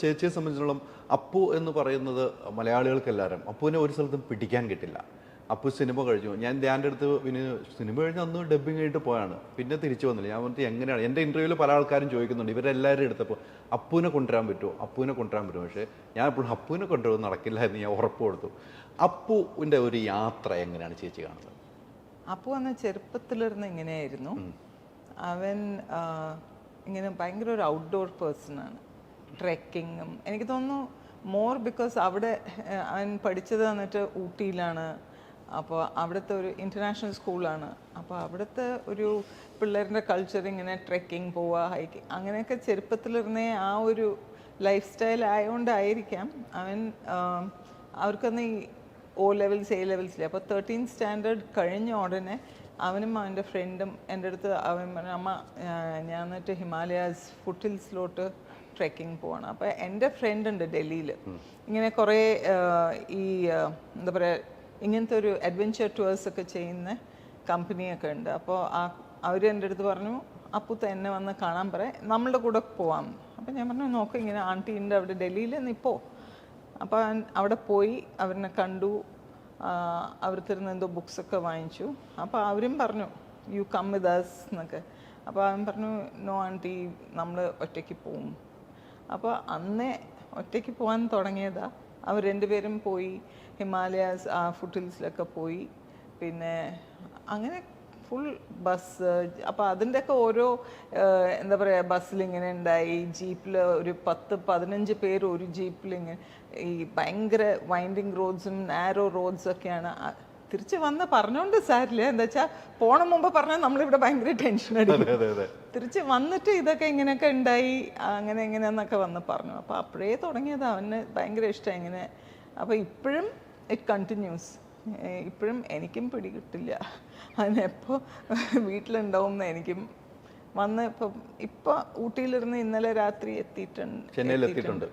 ചേച്ചിയെ സംബന്ധിച്ചിടത്തോളം അപ്പു എന്ന് പറയുന്നത് മലയാളികൾക്കെല്ലാവരും അപ്പുവിനെ ഒരു സ്ഥലത്തും പിടിക്കാൻ കിട്ടില്ല. അപ്പു സിനിമ കഴിഞ്ഞു, ഞാൻ ധ്യാൻ്റെ അടുത്ത് പിന്നെ സിനിമ കഴിഞ്ഞ് അന്ന് ഡബ്ബിങ് കഴിഞ്ഞിട്ട് പോയാണ്, പിന്നെ തിരിച്ചു വന്നില്ല. ഞാൻ പറഞ്ഞിട്ട് എങ്ങനെയാണ്, എൻ്റെ ഇൻ്റർവ്യൂവിൽ പല ആൾക്കാരും ചോദിക്കുന്നുണ്ട് ഇവരെല്ലാവരും എടുത്തപ്പോൾ അപ്പുവിനെ കൊണ്ടുവരാൻ പറ്റുമോ, അപ്പുവിനെ കൊണ്ടുവരാൻ പറ്റുമോ. പക്ഷേ ഞാൻ എപ്പോഴും അപ്പുവിനെ കൊണ്ടുവരാൻ നടക്കില്ല എന്ന് ഞാൻ ഉറപ്പ് കൊടുത്തു. അപ്പുവിൻ്റെ ഒരു യാത്ര എങ്ങനെയാണ് ചേച്ചി കാണുന്നത്? അപ്പു അന്ന് ചെറുപ്പത്തിലിരുന്ന് ഇങ്ങനെയായിരുന്നു. അവൻ ഇങ്ങനെ ഭയങ്കര ഒരു ഔട്ട്ഡോർ പേഴ്സണാണ്. ട്രെക്കിങ്ങും എനിക്ക് തോന്നുന്നു മോർ ബിക്കോസ് അവിടെ അവൻ പഠിച്ചത് വന്നിട്ട് ഊട്ടിയിലാണ്. അപ്പോൾ അവിടുത്തെ ഒരു ഇൻ്റർനാഷണൽ സ്കൂളാണ്. അപ്പോൾ അവിടുത്തെ ഒരു പിള്ളേരുടെ കൾച്ചർ ഇങ്ങനെ ട്രെക്കിങ് പോവുക, ഹൈക്കിങ്, അങ്ങനെയൊക്കെ ചെറുപ്പത്തിലിരുന്നേ ആ ഒരു ലൈഫ് സ്റ്റൈൽ ആയതുകൊണ്ടായിരിക്കാം അവൻ അവർക്കൊന്ന് ഈ O ലെവൽസ് A ലെവൽസില്ല. അപ്പോൾ 13th സ്റ്റാൻഡേർഡ് കഴിഞ്ഞ ഉടനെ അവനും അവൻ്റെ ഫ്രണ്ടും എൻ്റെ അടുത്ത് അവൻ പറഞ്ഞു, അമ്മ ഞാൻ എന്നിട്ട് ഹിമാലയാസ് ഫുട്ഹിൽസിലോട്ട് ട്രെക്കിംഗ് പോവാണ്. അപ്പോൾ എൻ്റെ ഫ്രണ്ട് ഉണ്ട് ഡൽഹിയിൽ, ഇങ്ങനെ കുറേ ഈ എന്താ പറയുക ഇങ്ങനത്തെ ഒരു അഡ്വഞ്ചർ ടൂവേഴ്സ് ഒക്കെ ചെയ്യുന്ന കമ്പനിയൊക്കെ ഉണ്ട്. അപ്പോൾ അവർ എൻ്റെ അടുത്ത് പറഞ്ഞു, അപ്പുത്ത എന്നെ വന്ന് കാണാൻ പറയാം, നമ്മളുടെ കൂടെ പോവാം. അപ്പോൾ ഞാൻ പറഞ്ഞു, നോക്കാം ഇങ്ങനെ ആൻറ്റി ഉണ്ട് അവിടെ ഡൽഹിയിൽ നിപ്പോ. അപ്പോൾ അവിടെ പോയി അവരെ കണ്ടു, അവർക്കിരുന്ന് എന്തോ ബുക്സൊക്കെ വാങ്ങിച്ചു. അപ്പോൾ അവരും പറഞ്ഞു യു കം വിത്ത് അസ് എന്നൊക്കെ. അപ്പോൾ അവൻ പറഞ്ഞു, നോ ആൻറ്റി നമ്മൾ ഒറ്റയ്ക്ക് പോവും. അപ്പോൾ അന്നേ ഒറ്റയ്ക്ക് പോകാൻ തുടങ്ങിയതാ. അവർ രണ്ടുപേരും പോയി ഹിമാലയാസ് ആ ഫുട്ഹിൽസിലൊക്കെ പോയി. പിന്നെ അങ്ങനെ ഫുൾ ബസ്. അപ്പോൾ അതിൻ്റെയൊക്കെ ഓരോ എന്താ പറയുക ബസ്സിലിങ്ങനെ ഉണ്ടായി, ജീപ്പിൽ ഒരു 10-15 പേര് ഒരു ജീപ്പിലിങ്ങനെ, ഈ ഭയങ്കര വൈൻഡിങ് റോഡ്സും നാരോ റോഡ്സൊക്കെയാണ്. തിരിച്ച് വന്ന് പറഞ്ഞുകൊണ്ട് സാരില്ല, എന്താ വെച്ചാൽ പോണ മുമ്പ് പറഞ്ഞാൽ നമ്മളിവിടെ ഭയങ്കര ടെൻഷൻ അടിക്കും. തിരിച്ച് വന്നിട്ട് ഇതൊക്കെ ഇങ്ങനെയൊക്കെ ഉണ്ടായി, അങ്ങനെ എങ്ങനെയെന്നൊക്കെ വന്ന് പറഞ്ഞു. അപ്പോൾ അപ്പോഴേ തുടങ്ങിയത് അവന് ഭയങ്കര ഇഷ്ടം ഇങ്ങനെ. അപ്പോൾ ഇപ്പോഴും ഇറ്റ് കണ്ടിന്യൂസ്. ഇപ്പോഴും എനിക്കും പിടികിട്ടില്ല അതിനെപ്പോൾ വീട്ടിലുണ്ടാവും എന്ന്. എനിക്കും വന്ന് ഇപ്പോൾ ഊട്ടിയിലിരുന്ന് ഇന്നലെ രാത്രി എത്തിയിട്ടുണ്ട്.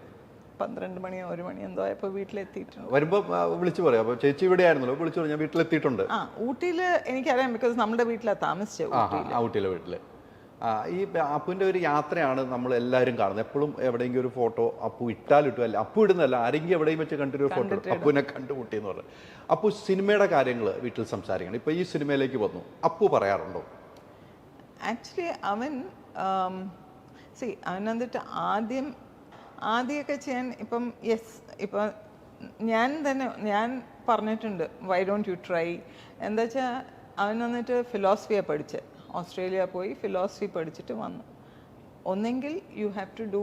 12 മണിയോ 1 മണി എന്തോ ആയപ്പോൾ വീട്ടിലെത്തിയിട്ടുണ്ട്. വരുമ്പോൾ വിളിച്ചു പറയാം, അപ്പോൾ ചേച്ചി ഇവിടെ ആയിരുന്നല്ലോ, വിളിച്ചു പറഞ്ഞു ഞാൻ വീട്ടിലെത്തിയിട്ടുണ്ട്. ഊട്ടിയിൽ എനിക്കറിയാം, ബിക്കോസ് നമ്മുടെ വീട്ടിലാണ് താമസിച്ചത്. ഊട്ടിയിലെ വീട്ടിൽ ഈ അപ്പുവിൻ്റെ ഒരു യാത്രയാണ് നമ്മൾ എല്ലാവരും കാണുന്നത്. എപ്പോഴും എവിടെയെങ്കിലും ഒരു ഫോട്ടോ അപ്പു ഇട്ടാലിട്ടു, അല്ല അപ്പു ഇടുന്നതല്ല, ആരെങ്കിലും എവിടെയും വെച്ച് കണ്ടൊരു ഫോട്ടോ അപ്പുവിനെ കണ്ടുമുട്ടി എന്ന് പറഞ്ഞു. അപ്പു സിനിമയുടെ കാര്യങ്ങൾ വീട്ടിൽ സംസാരിക്കണം. ഇപ്പോൾ ഈ സിനിമയിലേക്ക് വന്നു, അപ്പു പറയാറുണ്ടോ? ആക്ച്വലി അവൻ അവൻ വന്നിട്ട് ആദ്യമൊക്കെ ചെയ്യാൻ ഇപ്പം ഇപ്പം ഞാൻ പറഞ്ഞിട്ടുണ്ട് വൈ ഡോണ്ട് യു ട്രൈ. എന്താ വെച്ചാൽ അവൻ വന്നിട്ട് ഫിലോസഫിയാണ് പഠിച്ചത്. ഓസ്ട്രേലിയ പോയി ഫിലോസഫി പഠിച്ചിട്ട് വന്നു. ഒന്നെങ്കിൽ യു ഹാവ് ടു ഡു,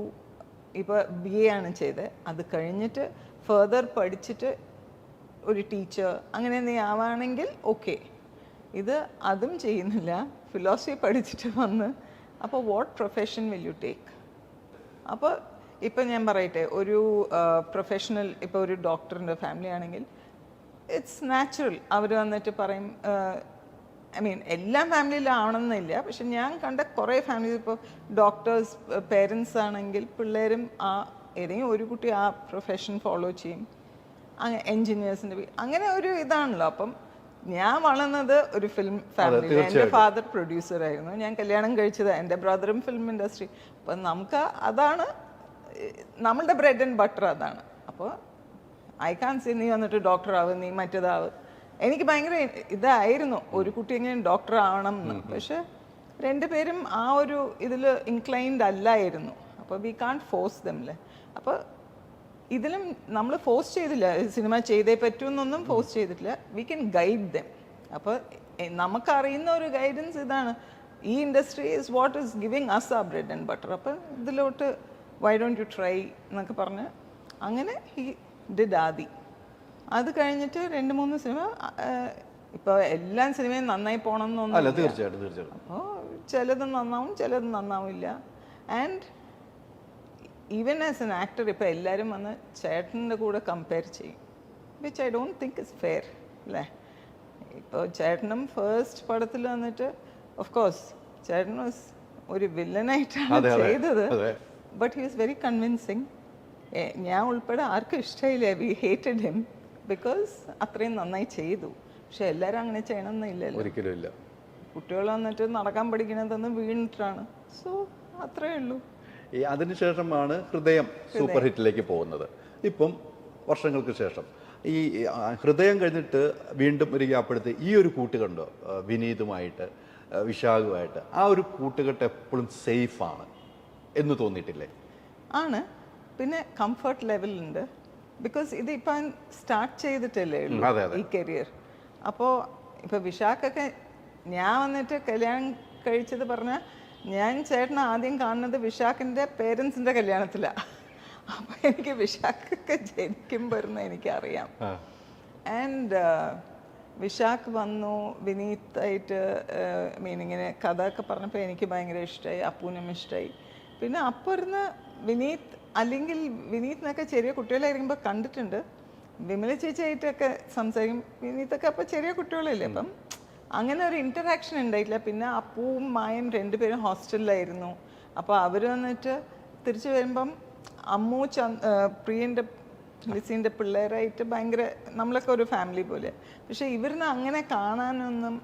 ഇപ്പോൾ BA ആണ് ചെയ്തത്, അത് കഴിഞ്ഞിട്ട് ഫെർദർ പഠിച്ചിട്ട് ഒരു ടീച്ചർ അങ്ങനെ നീ ആവുകയാണെങ്കിൽ ഓക്കെ. ഇത് അതും ചെയ്യുന്നില്ല, ഫിലോസഫി പഠിച്ചിട്ട് വന്ന്. അപ്പോൾ what profession will you take? അപ്പോൾ ഇപ്പം ഞാൻ പറയട്ടെ, ഒരു പ്രൊഫഷണൽ, ഇപ്പോൾ ഒരു ഡോക്ടറിൻ്റെ ഫാമിലി ആണെങ്കിൽ ഇറ്റ്സ് നാച്ചുറൽ. അവർ വന്നിട്ട് പറയും, ഐ മീൻ എല്ലാ ഫാമിലിയിലാവണമെന്നില്ല, പക്ഷെ ഞാൻ കണ്ട കുറേ ഫാമിലി, ഇപ്പോൾ ഡോക്ടേഴ്സ് പേരൻസ് ആണെങ്കിൽ പിള്ളേരും ഏതെങ്കിലും ഒരു കുട്ടി ആ പ്രൊഫഷൻ ഫോളോ ചെയ്യും. അങ്ങനെ എൻജിനീയേഴ്സിൻ്റെ അങ്ങനെ ഒരു ഇതാണല്ലോ. അപ്പം ഞാൻ വളർന്നത് ഒരു ഫിലിം ഫാമിലിയിൽ. എൻ്റെ ഫാദർ പ്രൊഡ്യൂസറായിരുന്നു, ഞാൻ കല്യാണം കഴിച്ചത്, എൻ്റെ ബ്രദറും ഫിലിം ഇൻഡസ്ട്രി. അപ്പം നമുക്ക് അതാണ് നമ്മളുടെ ബ്രെഡ് ആൻഡ് ബട്ടർ, അതാണ്. അപ്പോൾ ഐ കാൻ സേ നീ വന്നിട്ട് ഡോക്ടറാവും, നീ മറ്റേതാവും. എനിക്ക് ഭയങ്കര ഇതായിരുന്നു ഒരു കുട്ടി എങ്ങനെ ഡോക്ടർ ആവണം എന്ന്. പക്ഷെ രണ്ടുപേരും ആ ഒരു ഇതിൽ ഇൻക്ലൈൻഡ് അല്ലായിരുന്നു. അപ്പോൾ വി കാൺ ഫോഴ്സ് ദംല്ലേ. അപ്പോൾ ഇതിലും നമ്മൾ ഫോഴ്സ് ചെയ്തില്ല, സിനിമ ചെയ്തേ പറ്റുമെന്നൊന്നും ഫോഴ്സ് ചെയ്തിട്ടില്ല. We can guide them. അപ്പോൾ നമുക്കറിയുന്ന ഒരു ഗൈഡൻസ് ഇതാണ്, ഈ industry is what is giving us a bread and butter. അപ്പോൾ ഇതിലോട്ട് വൈ ഡോണ്ട് യു ട്രൈ എന്നൊക്കെ പറഞ്ഞ് അങ്ങനെ ഹി ഡിഡ് ആദി. അത് കഴിഞ്ഞിട്ട് 2-3 സിനിമ, ഇപ്പോൾ എല്ലാ സിനിമയും നന്നായി പോകണം എന്നൊന്നും. തീർച്ചയായിട്ടും. അപ്പോൾ ചിലത് നന്നാവും, ചിലത് നന്നാവില്ല. And even as an actor ഇപ്പോൾ എല്ലാവരും വന്ന് ചേട്ടൻ്റെ കൂടെ കമ്പയർ ചെയ്യും, which I don't think is fair അല്ലേ. ഇപ്പോൾ ചേട്ടനും ഫസ്റ്റ് പടത്തിൽ വന്നിട്ട് ഓഫ് കോഴ്സ് ചേട്ടൻ വാസ് ഒരു വില്ലനായിട്ടാണ് ചെയ്തത്, but he was very convincing. ഞാൻ ഉൾപ്പെടെ ആർക്കും ഇഷ്ടമില്ല, വി ഹേറ്റഡ് ഹിം ബിക്കോസ് അത്രയും നന്നായി ചെയ്തു. പക്ഷെ എല്ലാവരും അങ്ങനെ ചെയ്യണമെന്നില്ലല്ലോ, ഒരിക്കലും ഇല്ല. കുട്ടികൾ വന്നിട്ട് നടക്കാൻ പഠിക്കണതൊന്ന് വീണിട്ടാണ്. സോ അത്രയേ ഉള്ളൂ. ഈ അതിനുശേഷമാണ് ഹൃദയം സൂപ്പർ ഹിറ്റിലേക്ക് പോകുന്നത്. ഇപ്പം വർഷങ്ങൾക്ക് ശേഷം ഈ ഹൃദയം കഴിഞ്ഞിട്ട് വീണ്ടും ഒരു ഗ്യാപ്പെടുത്ത് ഈ ഒരു കൂട്ടുകെട്ടോ വിനീതുമായിട്ട് വിശാഖുമായിട്ട് ആ ഒരു കൂട്ടുകെട്ട് എപ്പോഴും സേഫാണ് എന്ന് തോന്നിയിട്ടില്ലേ? ആണ്. പിന്നെ കംഫർട്ട് ലെവലുണ്ട്. ബിക്കോസ് ഇതിപ്പം സ്റ്റാർട്ട് ചെയ്തിട്ടല്ലേ ഉള്ളൂ ഈ കരിയർ. അപ്പോൾ ഇപ്പോൾ വിശാഖൊക്കെ ഞാൻ വന്നിട്ട് കല്യാണം കഴിച്ചത് പറഞ്ഞാൽ ഞാൻ ചേട്ടനെ ആദ്യം കാണുന്നത് വിശാഖിൻ്റെ പേരൻസിൻ്റെ കല്യാണത്തിലാണ്. അപ്പോൾ എനിക്ക് വിശാഖൊക്കെ ജനിക്കും വരുന്ന എനിക്കറിയാം. ആൻഡ് വിശാഖ് വന്നു വിനീതായിട്ട് മീനിങ്ങനെ കഥ ഒക്കെ പറഞ്ഞപ്പോൾ എനിക്ക് ഭയങ്കര ഇഷ്ടമായി, അപ്പൂനും ഇഷ്ടമായി. പിന്നെ അപ്പോൾ ഇരുന്ന് വിനീത് അല്ലെങ്കിൽ വിനീതിനൊക്കെ ചെറിയ കുട്ടികളായിരിക്കുമ്പോൾ കണ്ടിട്ടുണ്ട്. വിമല ചേച്ചിയായിട്ടൊക്കെ സംസാരിക്കും. വിനീതൊക്കെ അപ്പോൾ ചെറിയ കുട്ടികളല്ലേ, അപ്പം അങ്ങനെ ഒരു ഇൻറ്ററാക്ഷൻ ഉണ്ടായിട്ടില്ല. പിന്നെ അപ്പൂവും മായും രണ്ടുപേരും ഹോസ്റ്റലിലായിരുന്നു. അപ്പോൾ അവർ വന്നിട്ട് തിരിച്ചു വരുമ്പം അമ്മു പ്രിയൻ്റെ ലിസീൻ്റെ പിള്ളേരായിട്ട് ഭയങ്കര നമ്മളൊക്കെ ഒരു ഫാമിലി പോലെ. പക്ഷെ ഇവരിനെ അങ്ങനെ കാണാനൊന്നും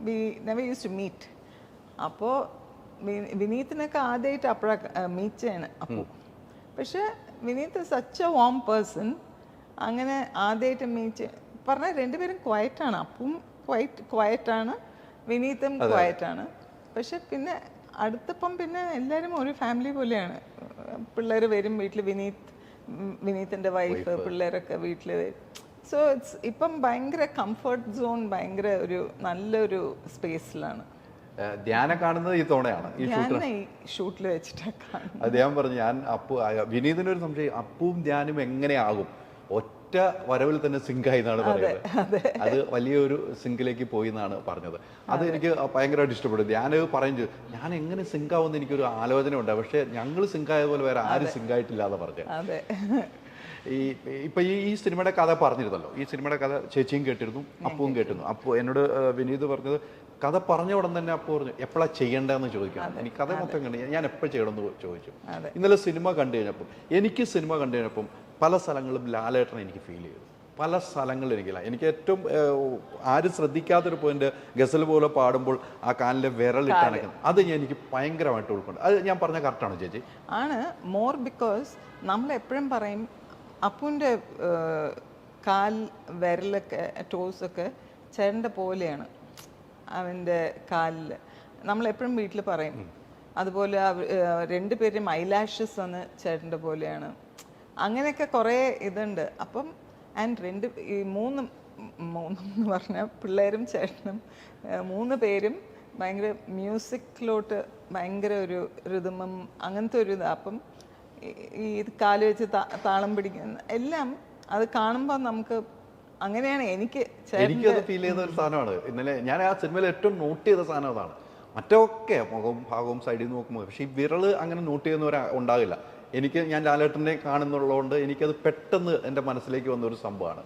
we never use to meet. അപ്പോൾ വിനീതിനൊക്കെ ആദ്യമായിട്ട് അപ്പോഴാണ് മീറ്റ് ചെയ്യണം അപ്പു. പക്ഷെ Vineeth such a warm person. അങ്ങനെ ആദ്യമായിട്ട് മീറ്റ് പറഞ്ഞാൽ രണ്ടുപേരും ക്വയറ്റാണ്. അപ്പും ക്വയറ്റാണ്, വിനീതും ക്വയറ്റാണ്. പക്ഷെ പിന്നെ അടുത്തപ്പം പിന്നെ എല്ലാവരും ഒരു ഫാമിലി പോലെയാണ്. പിള്ളേർ വരും വീട്ടിൽ, വിനീതിൻ്റെ വൈഫ് പിള്ളേരൊക്കെ വീട്ടിൽ വരും. സോ ഇപ്പം ഭയങ്കര കംഫർട്ട് സോൺ, ഭയങ്കര ഒരു നല്ലൊരു സ്പേസിലാണ്. ധ്യാനം കാണുന്നത് ഈ തവണയാണ് ഈ ഷൂട്ടിൽ വെച്ചിട്ടാണ് കാണുന്നത്. അദ്ദേഹം പറഞ്ഞു ഞാൻ വിനീതിനൊരു സംശയം, അപ്പുവും ധ്യാനും എങ്ങനെയാകും ഒറ്റ വരവിൽ തന്നെ സിങ്കായി എന്നാണ് പറയുന്നത്. അത് വലിയൊരു സിങ്കിലേക്ക് പോയി എന്നാണ് പറഞ്ഞത്. അത് എനിക്ക് ഭയങ്കരമായിട്ട് ഇഷ്ടപ്പെട്ടു. ധ്യാൻ പറഞ്ഞു ഞാൻ എങ്ങനെ സിങ്കാവുമെന്ന് എനിക്കൊരു ആലോചന ഉണ്ട്, പക്ഷെ ഞങ്ങൾ സിങ്കായ പോലെ വേറെ ആരും സിങ്കായിട്ടില്ല എന്ന് പറഞ്ഞു. ഇപ്പൊ ഈ സിനിമയുടെ കഥ പറഞ്ഞിരുന്നല്ലോ, ഈ സിനിമയുടെ കഥ ചേച്ചിയും കേട്ടിരുന്നു, അപ്പവും കേട്ടിരുന്നു. അപ്പോൾ എന്നോട് വിനീത് പറഞ്ഞത് കഥ പറഞ്ഞ ഉടൻ തന്നെ അപ്പോൾ പറഞ്ഞു എപ്പോഴാണ് ചെയ്യേണ്ടതെന്ന് ചോദിക്കണം. എനിക്ക് കഥ മൊത്തം കണ്ടു, ഞാൻ എപ്പോഴും ചെയ്യണമെന്ന് ചോദിച്ചു. ഇന്നലെ സിനിമ കണ്ടു കഴിഞ്ഞപ്പം സിനിമ കണ്ടു കഴിഞ്ഞപ്പം പല സ്ഥലങ്ങളും ലാലേട്ടനെ എനിക്ക് ഫീൽ ചെയ്തു. പല സ്ഥലങ്ങളിൽ എനിക്ക് ഏറ്റവും ആരും ശ്രദ്ധിക്കാത്തൊരു പോയിന്റ്, ഗസൽ പോലെ പാടുമ്പോൾ ആ കാലിലെ വിരലിട്ടണക്കുന്നത്, അത് എനിക്ക് ഭയങ്കരമായിട്ട് ഉൾക്കൊണ്ട്. അത് ഞാൻ പറഞ്ഞ കറക്റ്റാണോ ചേച്ചി? ആണ്. മോർ ബിക്കോസ് നമ്മൾ എപ്പോഴും പറയും അപ്പുവിൻ്റെ കാൽ വിരലൊക്കെ ടോസൊക്കെ ചേട്ടൻ്റെ പോലെയാണ് അവൻ്റെ കാലിൽ. നമ്മളെപ്പോഴും വീട്ടിൽ പറയും. അതുപോലെ രണ്ടുപേരും ഐലാഷസ് വന്ന് ചേട്ടൻ്റെ പോലെയാണ്. അങ്ങനെയൊക്കെ കുറേ ഇതുണ്ട്. അപ്പം ആൻഡ് ഈ മൂന്നെന്ന് പറഞ്ഞാൽ പിള്ളേരും ചേട്ടനും 3 പേരും ഭയങ്കര മ്യൂസിക്കിലോട്ട് ഭയങ്കര ഒരു റിതമും അങ്ങനത്തെ ഒരു ഇതാണ്. അപ്പം ഈ കാല് വെച്ച് താളം പിടിക്കുന്ന എല്ലാം അത് കാണുമ്പോൾ നമുക്ക് അങ്ങനെയാണ് എനിക്കത് ഫീൽ ചെയ്ത ഒരു സാധനമാണ്. ഇന്നലെ ഞാൻ ആ സിനിമയിൽ ഏറ്റവും നോട്ട് ചെയ്ത സാധനം അതാണ്. മറ്റൊക്കെ മുഖവും ഭാഗവും സൈഡിൽ നിന്ന് നോക്കുമ്പോൾ, പക്ഷേ ഈ വിരല് അങ്ങനെ നോട്ട് ചെയ്യുന്നവർ ഉണ്ടാകില്ല. ഞാൻ ലാലേട്ടനെ കാണുന്നുള്ളതുകൊണ്ട് എനിക്കത് പെട്ടെന്ന് എൻ്റെ മനസ്സിലേക്ക് വന്നൊരു സംഭവമാണ്.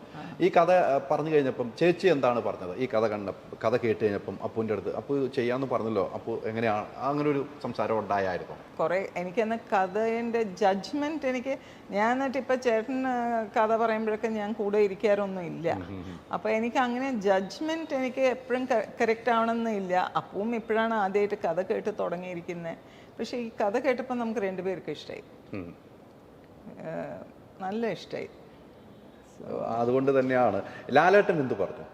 ഈ കഥ പറഞ്ഞു കഴിഞ്ഞപ്പം ചേച്ചി എന്താണ് പറഞ്ഞത്? ഈ കഥ കേട്ട് കഴിഞ്ഞപ്പം അപ്പുവിൻ്റെ അടുത്ത് അപ്പു ചെയ്യാമെന്ന് പറഞ്ഞല്ലോ, അപ്പു എങ്ങനെയാണ് അങ്ങനെ ഒരു സംസാരം ഉണ്ടായിരുന്നു? കുറേ എനിക്കെന്ന കഥേൻ്റെ ജഡ്ജ്മെൻറ്റ് ഞാൻ എന്നിട്ട് ഇപ്പം ചേട്ടൻ കഥ പറയുമ്പോഴൊക്കെ ഞാൻ കൂടെ ഇരിക്കാറൊന്നും ഇല്ല. അപ്പോൾ എനിക്ക് അങ്ങനെ ജഡ്ജ്മെൻറ്റ് എനിക്ക് എപ്പോഴും കറക്റ്റ് ആവണമെന്നില്ല. അപ്പവും ഇപ്പോഴാണ് ആദ്യമായിട്ട് കഥ കേട്ട് തുടങ്ങിയിരിക്കുന്നത്. പക്ഷെ ഈ കഥ കേട്ടപ്പോൾ നമുക്ക് രണ്ടുപേർക്കും ഇഷ്ടമായി, നല്ല ഇഷ്ടമായി. അതുകൊണ്ട് തന്നെയാണ്. ലാലേട്ടൻ എന്ത് പറഞ്ഞു?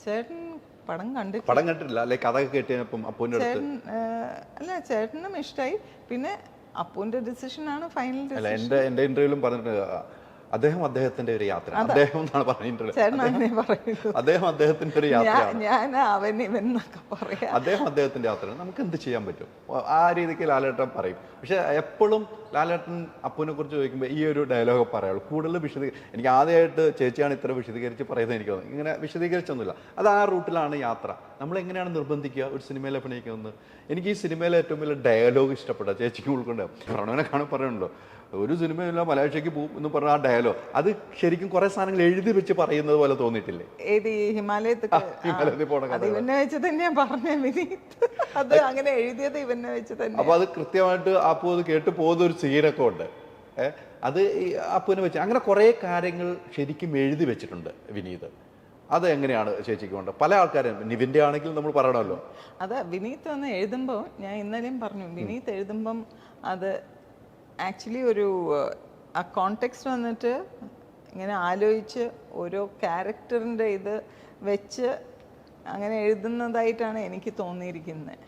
ചേട്ടൻ പടം കണ്ടിട്ടില്ല അല്ലെ? കഥ കേട്ടപ്പം അപ്പൂൻ്റെ അടുത്ത് അല്ല, ചേട്ടനും ഇഷ്ടമായി. പിന്നെ അപ്പൂൻ്റെ ഡിസിഷനാണ് ഫൈനൽ ഡിസിഷൻ. എൻ്റെ ഇന്റർവ്യൂവിലും പറഞ്ഞിട്ട് അദ്ദേഹത്തിന്റെ ഒരു യാത്ര, അദ്ദേഹം എന്നാണ് പറഞ്ഞിട്ടുള്ളത്. അദ്ദേഹം അദ്ദേഹത്തിന്റെ ഒരു യാത്രയാണ്, അദ്ദേഹം അദ്ദേഹത്തിന്റെ യാത്രയാണ്. നമുക്ക് എന്ത് ചെയ്യാൻ പറ്റും? ആ രീതിക്ക് ലാലേട്ടൻ പറയും. പക്ഷെ എപ്പോഴും ലാലേട്ടൻ അപ്പുവിനെ കുറിച്ച് ചോദിക്കുമ്പോൾ ഈ ഒരു ഡയലോഗ് പറയുള്ളൂ. കൂടുതൽ എനിക്ക് ആദ്യമായിട്ട് ചേച്ചിയാണ് ഇത്ര വിശദീകരിച്ച് പറയുന്നത്. എനിക്ക് തോന്നുന്നു ഇങ്ങനെ വിശദീകരിച്ചൊന്നുമില്ല. അത് ആ റൂട്ടിലാണ് യാത്ര. നമ്മൾ എങ്ങനെയാണ് നിർബന്ധിക്കുക ഒരു സിനിമയിൽ അഭിനയിക്കുന്നത്? എനിക്ക് ഈ സിനിമയിലെ ഏറ്റവും വലിയ ഡയലോഗ് ഇഷ്ടപ്പെട്ട ചേച്ചിക്ക് ഉൾക്കൊണ്ട് പ്രണവനെ കാണാൻ പറയുന്നുണ്ടോ, ഒരു സിനിമയില്ല മലേഷ്യക്ക് പോകും എന്ന് പറഞ്ഞ ആ ഡയലോഗ്, അത് ശരിക്കും കുറെ സാധനങ്ങൾ എഴുതി വെച്ച് പറയുന്നത് പോലെ തോന്നിയിട്ടില്ലേ? ഹിമാലയത്തിൽ അപ്പൊ അത് കൃത്യമായിട്ട് അപ്പു അത് കേട്ട് പോകുന്ന ഒരു സീനൊക്കെ ഉണ്ട്. അത് അപ്പുവിനെ വെച്ച് അങ്ങനെ കുറെ കാര്യങ്ങൾ ശരിക്കും എഴുതി വെച്ചിട്ടുണ്ട് വിനീത്. അത് എങ്ങനെയാണ് ചേച്ചിക്ക് കൊണ്ട്? പല ആൾക്കാരും നിവിന്റെ ആണെങ്കിൽ നമ്മൾ പറയണമല്ലോ. അത് വിനീത് വന്ന് എഴുതുമ്പോൾ ഞാൻ ഇന്നലെയും പറഞ്ഞു, വിനീത് എഴുതുമ്പം അത് ആക്ച്വലി ഒരു ആ കോണ്ടെക്സ്റ്റ് വന്നിട്ട് ഇങ്ങനെ ആലോചിച്ച് ഓരോ ക്യാരക്ടറിൻ്റെ ഇത് വെച്ച് അങ്ങനെ എഴുതുന്നതായിട്ടാണ് എനിക്ക് തോന്നിയിരിക്കുന്നത്.